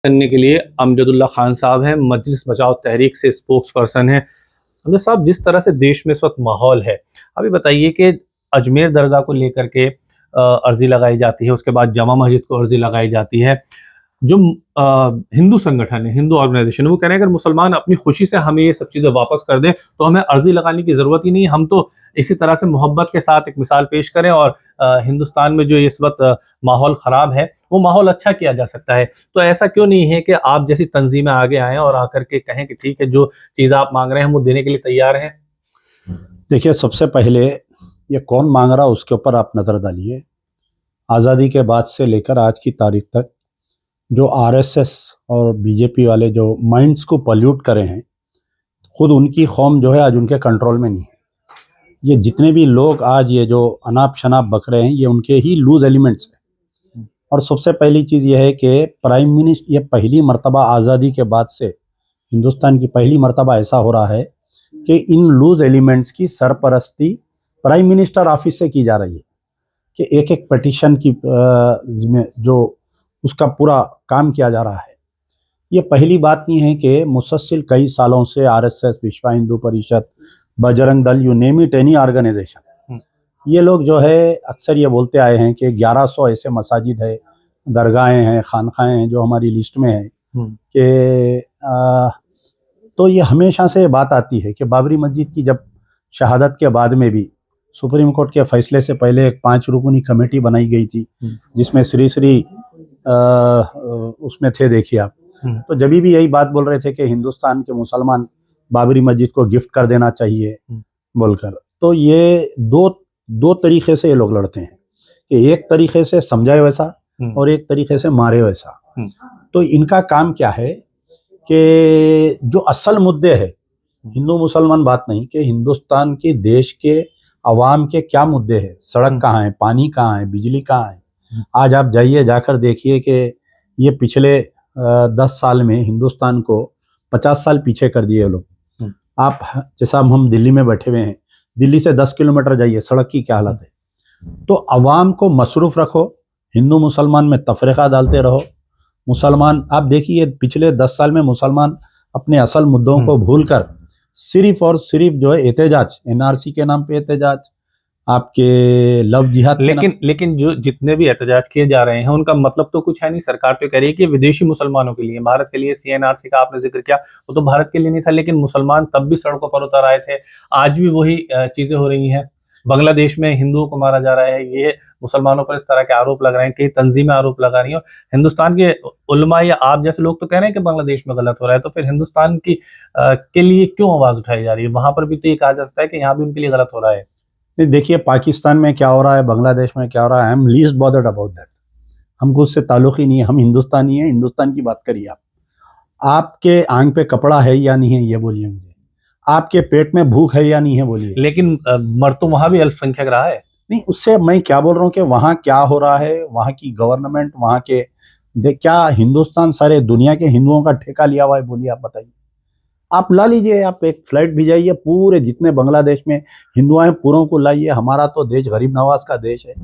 करने के लिए अमजदुल्ला खान साहब हैं, मजलिस बचाओ तहरीक से स्पोक्स पर्सन हैं। अमजद साहब, जिस तरह से देश में इस वक्त माहौल है, अभी बताइए कि अजमेर दरगाह को लेकर के अर्जी लगाई जाती है, उसके बाद जामा मस्जिद को अर्जी लगाई जाती है। जो हिंदू संगठन है, हिंदू ऑर्गेनाइजेशन है, वो कह रहे हैं अगर मुसलमान अपनी खुशी से हमें ये सब चीज़ें वापस कर दें तो हमें अर्जी लगाने की ज़रूरत ही नहीं है। हम तो इसी तरह से मोहब्बत के साथ एक मिसाल पेश करें और हिंदुस्तान में जो इस वक्त माहौल ख़राब है, वो माहौल अच्छा किया जा सकता है। तो ऐसा क्यों नहीं है कि आप जैसी तंजीमें आगे आएँ और आकर के कहें कि ठीक है, जो चीज़ आप मांग रहे हैं हम वो देने के लिए तैयार हैं? देखिए, सबसे पहले ये कौन मांग रहा उसके ऊपर आप नज़र डालिए। आज़ादी के बाद से लेकर आज की तारीख तक जो आरएसएस और बीजेपी वाले जो माइंड्स को पॉल्यूट करे हैं, खुद उनकी कौम जो है आज उनके कंट्रोल में नहीं है। ये जितने भी लोग आज ये जो अनाप शनाप बक रहे हैं, ये उनके ही लूज एलिमेंट्स हैं। और सबसे पहली चीज़ ये है कि प्राइम मिनिस्टर, ये पहली मर्तबा आज़ादी के बाद से हिंदुस्तान की पहली मर्तबा ऐसा हो रहा है कि इन लूज एलिमेंट्स की सरपरस्ती प्राइम मिनिस्टर ऑफिस से की जा रही है कि एक एक पिटीशन की जो उसका पूरा काम किया जा रहा है। ये पहली बात नहीं है कि मुसलसल कई सालों से आरएसएस, विश्व Hindu Parishad, Bajrang Dal, you name it, any organisation, ये लोग जो है अक्सर ये बोलते आए हैं कि 1100 ऐसे मसाजिद है, दरगाहें हैं, खानखाएं हैं जो हमारी लिस्ट में है कि तो ये हमेशा से बात आती है कि बाबरी मस्जिद की जब शहादत के बाद में भी सुप्रीम कोर्ट के फैसले से पहले एक 5 रुकनी कमेटी बनाई गई थी जिसमें श्री श्री उसमें थे, देखिए आप। तो जब भी यही बात बोल रहे थे कि हिंदुस्तान के मुसलमान बाबरी मस्जिद को गिफ्ट कर देना चाहिए बोलकर, तो ये दो तरीके से ये लोग लड़ते हैं कि एक तरीके से समझाए वैसा और एक तरीके से मारे वैसा। तो इनका काम क्या है कि जो असल मुद्दे है, हिंदू मुसलमान बात नहीं, कि हिंदुस्तान के देश के अवाम के क्या मुद्दे हैं, सड़क कहाँ है, पानी कहाँ है, बिजली कहाँ है। आज आप जाइए, जाकर देखिए कि ये पिछले 10 साल में हिंदुस्तान को 50 साल पीछे कर दिए लोग। आप जैसा हम दिल्ली में बैठे हुए हैं, दिल्ली से 10 किलोमीटर जाइए, सड़क की क्या हालत है। तो अवाम को मसरूफ रखो, हिंदू मुसलमान में तफरीका डालते रहो। मुसलमान, आप देखिए पिछले 10 साल में मुसलमान अपने असल मुद्दों को भूलकर सिर्फ और सिर्फ जो है एहतजाज, एनआरसी के नाम पे एहतजाज, आपके लव जिहाद, लेकिन जो जितने भी एहतजाज किए जा रहे हैं उनका मतलब तो कुछ है नहीं। सरकार तो कह रही है कि विदेशी मुसलमानों के लिए, भारत के लिए सीएनआरसी का आपने जिक्र किया, वो तो भारत के लिए नहीं था, लेकिन मुसलमान तब भी सड़कों पर उतर आए थे। आज भी वही चीजें हो रही हैं। बांग्लादेश में हिंदुओं को मारा जा रहा है, ये मुसलमानों पर इस तरह के आरोप लग रहे हैं, कई तंजीमें आरोप लगा रही हैं। हिंदुस्तान के उलमा या आप जैसे लोग तो कह रहे हैं कि बांग्लादेश में गलत हो रहा है, तो फिर हिंदुस्तान की के लिए क्यों आवाज उठाई जा रही है? वहां पर भी तो ये कहा जा सकता है कि यहाँ भी उनके लिए गलत हो रहा है। देखिए, पाकिस्तान में क्या हो रहा है, बांग्लादेश में क्या हो रहा है, I am least bothered about that. हमको उससे ताल्लुक ही नहीं है, हम हिंदुस्तानी हैं। हिंदुस्तान की बात करिए आप। आपके आंख पे कपड़ा है या नहीं है ये बोलिए मुझे। आपके पेट में भूख है या नहीं है बोलिए। लेकिन मर तो वहां भी अल्पसंख्यक रहा है। नहीं, उससे मैं क्या बोल रहा हूँ कि वहाँ क्या हो रहा है, वहाँ की गवर्नमेंट, वहाँ के क्या हिंदुस्तान सारे दुनिया के हिंदुओं का ठेका लिया हुआ है बोलिए, आप बताइए। आप ला लीजिए, आप एक फ्लाइट भिजाइए, पूरे जितने बांग्लादेश में हिंदू हैं पूरों को लाइए। हमारा तो देश गरीब नवाज का देश है,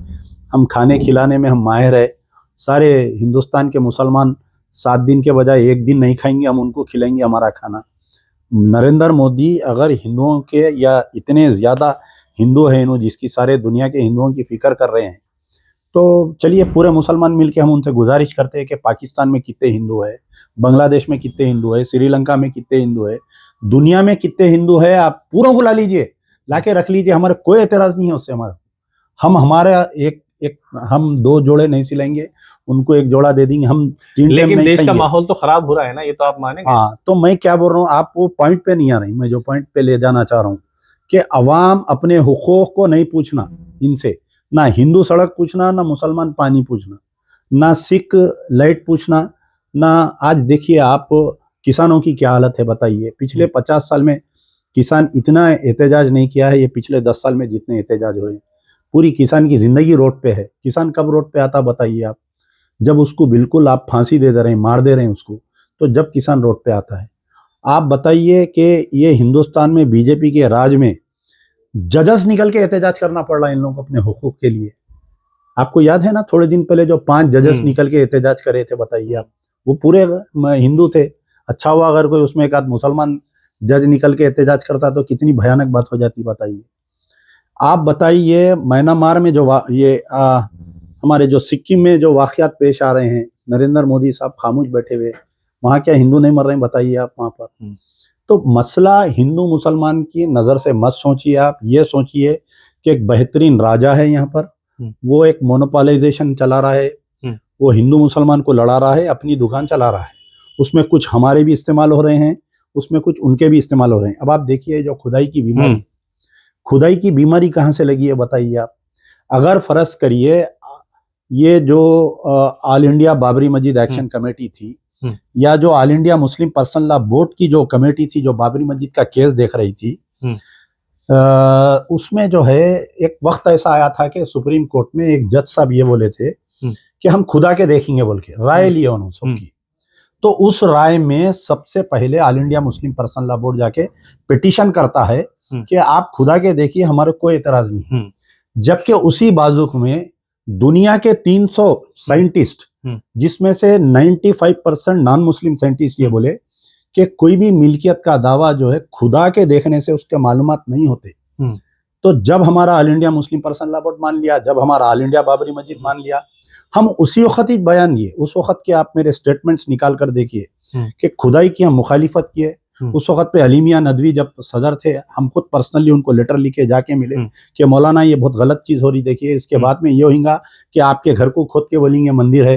हम खाने खिलाने में हम माहिर है। सारे हिंदुस्तान के मुसलमान 7 दिन के बजाय 1 दिन नहीं खाएंगे, हम उनको खिलाएंगे हमारा खाना। नरेंद्र मोदी अगर हिंदुओं के, या इतने ज़्यादा हिंदू हैं इन्हों, जिसकी सारे दुनिया के हिंदुओं की फिक्र कर रहे हैं, तो चलिए पूरे मुसलमान मिलके हम उनसे गुजारिश करते हैं कि पाकिस्तान में कितने हिंदू है, बांग्लादेश में कितने हिंदू है, श्रीलंका में कितने हिंदू है, दुनिया में कितने हिंदू है, आप पूरों को ला लीजिए, लाके रख लीजिए, हमारे कोई एतराज नहीं है उससे। हमारा हम 2 जोड़े नहीं सिलाएंगे, उनको 1 जोड़ा दे देंगे, हम 3 लेकिन देश का माहौल तो खराब हो रहा है ना, ये तो आप मानेंगे। हाँ, तो मैं क्या बोल रहा हूँ, आप वो पॉइंट पे नहीं आ रही। मैं जो पॉइंट पे ले जाना चाह रहा हूँ कि अवाम अपने हुकूक को नहीं पूछना इनसे, ना हिंदू सड़क पूछना, ना मुसलमान पानी पूछना, ना सिख लाइट पूछना, ना आज देखिए आप किसानों की क्या हालत है बताइए। पिछले 50 साल में किसान इतना एहतजाज नहीं किया है, ये पिछले 10 साल में जितने एहतजाज हुए। पूरी किसान की जिंदगी रोड पे है। किसान कब रोड पे आता बताइए आप? जब उसको बिल्कुल आप फांसी दे रहे हैं, मार दे रहे हैं उसको, तो जब किसान रोड पे आता है। आप बताइए कि ये हिंदुस्तान में बीजेपी के राज में जजस निकल के एहतजाज करना पड़ रहा है इन लोगों को अपने हुकूक के लिए। आपको याद है ना, थोड़े दिन पहले जो 5 जजेस निकल के एहतजाज कर रहे थे, बताइए आप, वो पूरे हिंदू थे। अच्छा हुआ अगर कोई उसमें एक आध मुसलमान जज निकल के एहतजाज करता तो कितनी भयानक बात हो जाती, बताइए। आप बताइए म्यांमार में जो हमारे जो सिक्किम में जो वाकयात पेश आ रहे हैं, नरेंद्र मोदी साहब खामोश बैठे हुए, वहाँ क्या हिंदू नहीं मर रहे हैं, बताइए आप वहाँ पर। तो मसला हिंदू मुसलमान की नज़र से मत सोचिए, आप ये सोचिए कि एक बेहतरीन राजा है यहाँ पर, वो एक मोनोपोलाइजेशन चला रहा है, वो हिंदू मुसलमान को लड़ा रहा है, अपनी दुकान चला रहा है। उसमें कुछ हमारे भी इस्तेमाल हो रहे हैं, उसमें कुछ उनके भी इस्तेमाल हो रहे हैं। अब आप देखिए जो खुदाई की बीमारी, खुदाई की बीमारी कहाँ से लगी है, बताइए आप। अगर फर्ज करिए ये जो ऑल इंडिया बाबरी मस्जिद एक्शन कमेटी थी, या जो all India Muslim personal law board की जो कमेटी थी जो बाबरी मस्जिद का केस देख रही थी, उसमें जो है एक वक्त ऐसा आया था कि सुप्रीम कोर्ट में एक जज साहब ये बोले थे कि हम खुदा के देखेंगे बोल के राय लिया उन्होंने सबकी। तो उस राय में सबसे पहले all India Muslim personal law board जाके पिटीशन करता है कि आप खुदा के देखिए, हमारे कोई एतराज नहीं। जबकि उसी बाजुक में दुनिया के 300 साइंटिस्ट, जिसमें से 95% नॉन मुस्लिम साइंटिस्ट ये बोले कि कोई भी मिल्कियत का दावा जो है खुदा के देखने से उसके मालूमात नहीं होते। तो जब हमारा all India Muslim personal law board मान लिया, जब हमारा ऑल इंडिया बाबरी मस्जिद मान लिया, हम उसी वक्त ही बयान दिए। उस वक्त के आप मेरे स्टेटमेंट्स निकाल कर देखिए कि खुदाई की हम मुखालिफत किए। उस वक्त पे अली मियां नदवी जब सदर थे, हम खुद पर्सनली उनको लेटर लिखे जाके मिले कि मौलाना ये बहुत गलत चीज हो रही, देखिए इसके बाद में ये होगा कि आपके घर को खोद के बोलेंगे मंदिर है,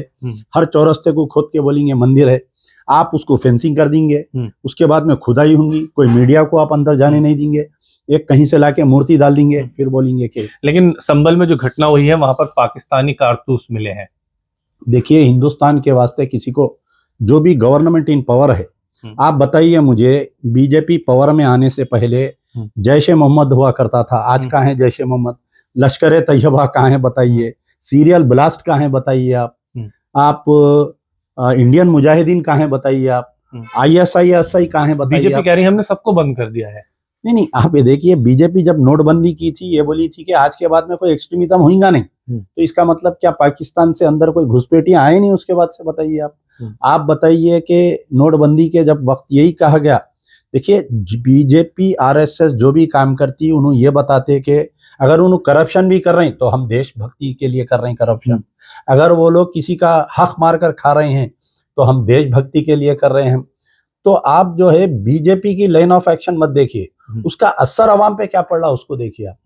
हर चौरस्ते को खोद के बोलेंगे मंदिर है, आप उसको फेंसिंग कर देंगे, उसके बाद में खुदाई होंगी, कोई मीडिया को आप अंदर जाने नहीं देंगे, एक कहीं से लाके मूर्ति डाल देंगे, फिर बोलेंगे कि। लेकिन संभल में जो घटना हुई है वहां पर पाकिस्तानी कारतूस मिले हैं। देखिए हिंदुस्तान के वास्ते किसी को जो भी गवर्नमेंट इन पावर है, आप बताइए मुझे, बीजेपी पावर में आने से पहले जैश ए मोहम्मद हुआ करता था, आज कहाँ है जैश ए मोहम्मद? लश्कर ए तैयबा कहाँ है बताइए? सीरियल ब्लास्ट कहाँ है बताइए आप इंडियन मुजाहिदीन कहाँ है बताइए आप? ISI कहाँ है बताइए? बीजेपी कह रही है हमने सबको बंद कर दिया है। नहीं, आप ये देखिए, बीजेपी जब नोटबंदी की थी ये बोली थी कि आज के बाद में कोई एक्सट्रीमिज्म होगा नहीं, तो इसका मतलब क्या पाकिस्तान से अंदर कोई घुसपैठियां आए नहीं उसके बाद से, बताइए आप बताइए कि नोटबंदी के जब वक्त यही कहा गया। देखिए बीजेपी RSS जो भी काम करती उन्होंने ये बताते कि अगर उन्होंने करप्शन भी कर रहे हैं तो हम देशभक्ति के लिए कर रहे हैं करप्शन, अगर वो लोग किसी का हक मार कर खा रहे हैं तो हम देशभक्ति के लिए कर रहे हैं। तो आप जो है बीजेपी की लाइन ऑफ एक्शन मत देखिए, उसका असर अवाम पे क्या पड़ रहा उसको देखिए आप,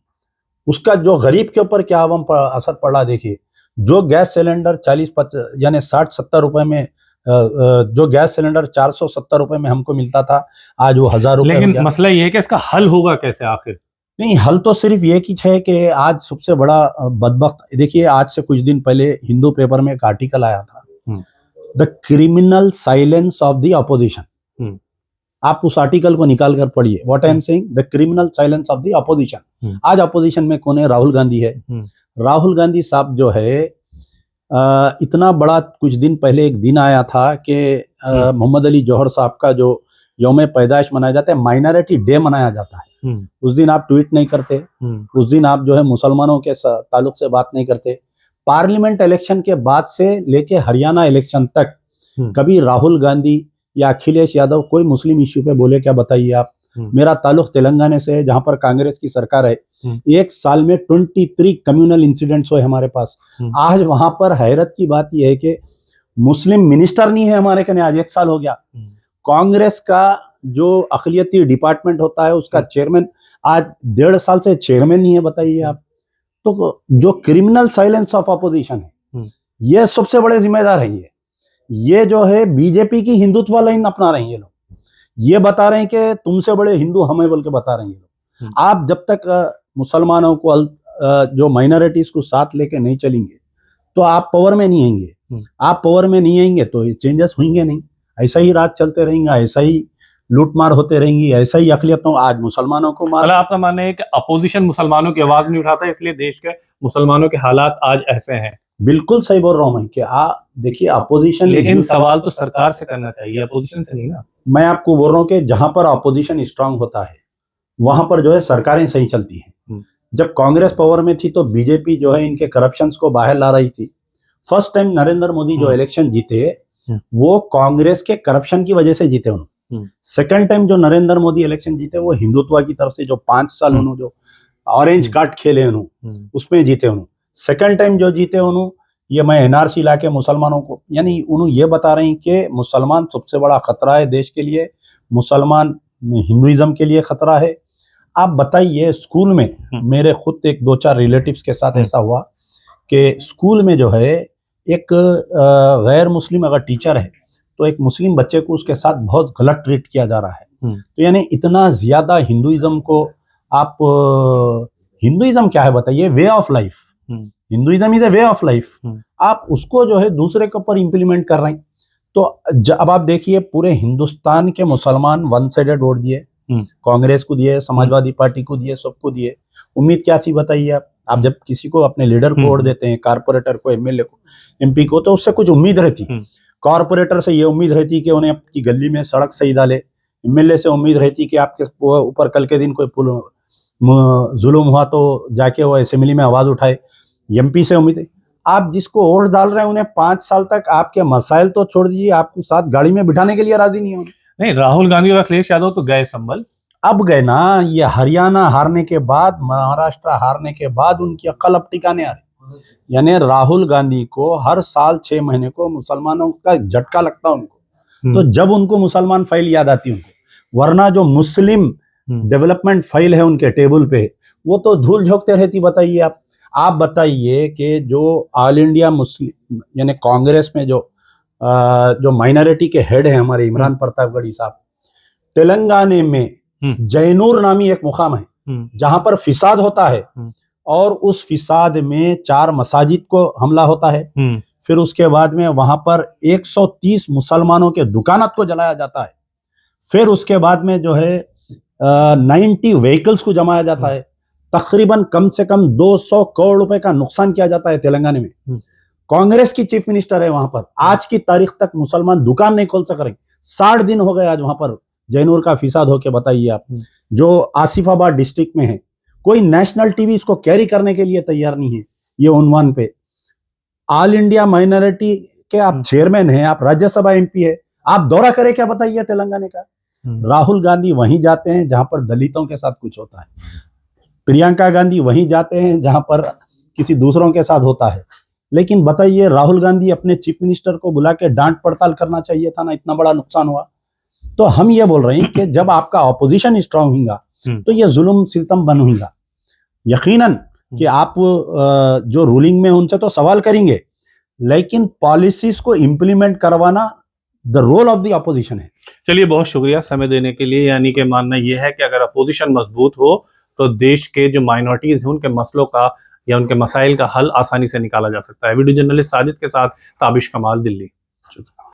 उसका जो गरीब के ऊपर क्या अवाम पर असर पड़ रहा देखिए। जो गैस सिलेंडर 40-50 यानी 60-70 रुपए में, जो गैस सिलेंडर 470 रुपए में हमको मिलता था, आज वो 1000 रुपए। लेकिन मसला ये है कि इसका हल होगा कैसे आखिर? नहीं, हल तो सिर्फ ये की है कि आज सबसे बड़ा बदबख्त, देखिए आज से कुछ दिन पहले हिंदू पेपर में एक आर्टिकल आया था, the criminal silence of the opposition. आप उस आर्टिकल को निकाल कर पढ़िए, what I am saying, the criminal silence of the opposition. आज अपोजिशन में कौन है? राहुल गांधी है। राहुल गांधी साहब जो है इतना बड़ा, कुछ दिन पहले एक दिन आया था कि मोहम्मद अली जौहर साहब का जो यौम पैदाइश मनाया जाता है, माइनॉरिटी डे मनाया जाता है, उस दिन आप ट्वीट नहीं करते, उस दिन आप जो है मुसलमानों के ताल्लुक से बात नहीं करते। पार्लियामेंट इलेक्शन के बाद से लेके हरियाणा इलेक्शन तक कभी राहुल गांधी या अखिलेश यादव कोई मुस्लिम इश्यू पे बोले क्या? बताइए आप। मेरा ताल्लुक तेलंगाना से है जहां पर कांग्रेस की सरकार है, एक साल में 23 कम्युनल इंसिडेंट्स हुए हमारे पास। आज वहां पर हैरत की बात यह है कि मुस्लिम मिनिस्टर नहीं है हमारे कने, आज 1 साल हो गया। कांग्रेस का जो अक़लियती डिपार्टमेंट होता है उसका चेयरमैन आज 1.5 साल से चेयरमैन नहीं है, बताइए आप। तो जो क्रिमिनल साइलेंस ऑफ अपोजिशन है, ये सबसे बड़े जिम्मेदार है। ये जो है बीजेपी की हिंदुत्व लाइन अपना रहे हैं ये लोग, ये बता रहे हैं कि तुमसे बड़े हिंदू हमें बोल के बता रहे हैं ये लोग। आप जब तक मुसलमानों को जो माइनॉरिटीज को साथ लेके नहीं चलेंगे तो आप पावर में नहीं आएंगे। आप पावर में नहीं आएंगे तो चेंजेस होंगे नहीं, ऐसा ही राज चलते रहेंगे, ऐसा ही लूटमार होते रहेंगी, ऐसा ही अक़लियतों, आज मुसलमानों को मार। आपका मानना है कि अपोजिशन मुसलमानों की आवाज नहीं उठाता, इसलिए देश के मुसलमानों के हालात आज ऐसे हैं? बिल्कुल सही बोल रहा हूं मैं कि देखिए अपोजिशन, लेकिन सवाल तो सरकार से करना चाहिए, अपोजिशन से नहीं ना। मैं आपको बोल रहा हूं कि जहां पर अपोजिशन स्ट्रांग होता है वहां पर जो है सरकारें सही चलती हैं। जब कांग्रेस पावर में थी तो बीजेपी जो है इनके करप्शंस को बाहर ला रही थी। फर्स्ट टाइम नरेंद्र मोदी जो इलेक्शन जीते वो कांग्रेस के करप्शन की वजह से जीते उन्होंने। सेकंड टाइम जो नरेंद्र मोदी इलेक्शन जीते वो हिंदुत्व की तरफ से जो 5 साल उन्होंने जो ऑरेंज कार्ड खेले उन्होंने उसमें जीते उन्होंने। सेकंड टाइम जो जीते उन्होंने ये मैं एनआरसी ला के मुसलमानों को, यानी उन्होंने ये बता रहे हैं कि मुसलमान सबसे बड़ा खतरा है देश के लिए, मुसलमान हिंदुइज्म के लिए खतरा है। आप बताइए, स्कूल में मेरे खुद एक 2-4 रिलेटिव्स के साथ ऐसा हुआ कि स्कूल में जो है एक गैर मुस्लिम अगर टीचर है तो एक मुस्लिम बच्चे को उसके साथ बहुत गलत ट्रीट किया जा रहा है। तो यानी इतना ज्यादा हिंदुइज्म को आप, हिंदुइज्म क्या है बताइए? Way of life. Hinduism is a way of life. आप उसको जो है दूसरे के ऊपर इंप्लीमेंट कर रहे हैं। तो अब आप देखिए पूरे हिंदुस्तान के मुसलमान वन साइडेड वोट दिए, कांग्रेस को दिए, समाजवादी पार्टी को दिए, सबको दिए। उम्मीद क्या थी बताइए आप जब किसी को अपने लीडर को वोट देते हैं, कारपोरेटर को, एमएलए को, एमपी को, तो उससे कुछ उम्मीद रहती। कारपोरेटर से ये उम्मीद रहती कि उन्हें आपकी गली में सड़क सही डाले, एमएलए से उम्मीद रहती कि आपके ऊपर कल के दिन कोई जुल्म हुआ तो जाके वो असेंबली में आवाज उठाए, एमपी से उम्मीद है। आप जिसको वोट डाल रहे हैं उन्हें 5 साल तक आपके मसाइल तो छोड़ दीजिए, आपको साथ गाड़ी में बिठाने के लिए राजी नहीं हो। नहीं, राहुल गांधी और अखिलेश यादव तो गए संभल, अब गए ना। ये हरियाणा हारने के बाद, महाराष्ट्र हारने के बाद उनकी अक्ल अब टिकाने आ रही। यानी राहुल गांधी को हर साल 6 महीने को मुसलमानों का झटका लगता उनको, तो जब उनको मुसलमान फाइल याद आती उनको, वरना जो मुस्लिम डेवलपमेंट फाइल है उनके टेबल पे वो तो धूल झोंकते रहती। बताइए आप बताइए कि जो ऑल इंडिया मुस्लिम यानी कांग्रेस में जो माइनॉरिटी के हेड है हमारे इमरान प्रतापगढ़ी साहब, तेलंगाना में जैनूर नामी एक मुकाम है जहां पर फिसाद होता है और उस फिसाद में 4 मसाजिद को हमला होता है। फिर उसके बाद में वहां पर 130 मुसलमानों के दुकानात को जलाया जाता है। फिर उसके बाद में जो है 90 व्हीकल्स को जमाया जाता है। तकरीबन कम से कम 200 करोड़ रुपए का नुकसान किया जाता है तेलंगाना में। कांग्रेस की चीफ मिनिस्टर है वहां पर, आज की तारीख तक मुसलमान दुकान नहीं खोल सक रहे। 60 दिन हो गए आज वहां पर जैनूर का फिसाद होके। बताइए आप, जो आसिफाबाद डिस्ट्रिक्ट में है, कोई नेशनल टीवी इसको कैरी करने के लिए तैयार नहीं है। ये उन्वान पे ऑल इंडिया माइनॉरिटी के आप चेयरमैन हैं, आप राज्यसभा एमपी है, आप दौरा करें क्या बताइए तेलंगाना का? राहुल गांधी वहीं जाते हैं जहां पर दलितों के साथ कुछ होता है, प्रियंका गांधी वहीं जाते हैं जहां पर किसी दूसरों के साथ होता है। लेकिन बताइए, राहुल गांधी अपने चीफ मिनिस्टर को बुला के डांट पड़ताल करना चाहिए था ना, इतना बड़ा नुकसान हुआ। तो हम ये बोल रहे हैं कि जब आपका ऑपोजिशन स्ट्रांग होगा तो ये जुल्म सितम बंद होगा। यकीनन कि आप जो रूलिंग में उनसे तो सवाल करेंगे, लेकिन पॉलिसीज को इंप्लीमेंट करवाना the role of the opposition है। चलिए, बहुत शुक्रिया समय देने के लिए। यानी कि मानना यह है कि अगर अपोजिशन मजबूत हो तो देश के जो माइनॉरिटीज हैं उनके मसलों का या उनके मसाइल का हल आसानी से निकाला जा सकता है। वीडियो जर्नलिस्ट साजिद के साथ ताबिश कमाल, दिल्ली।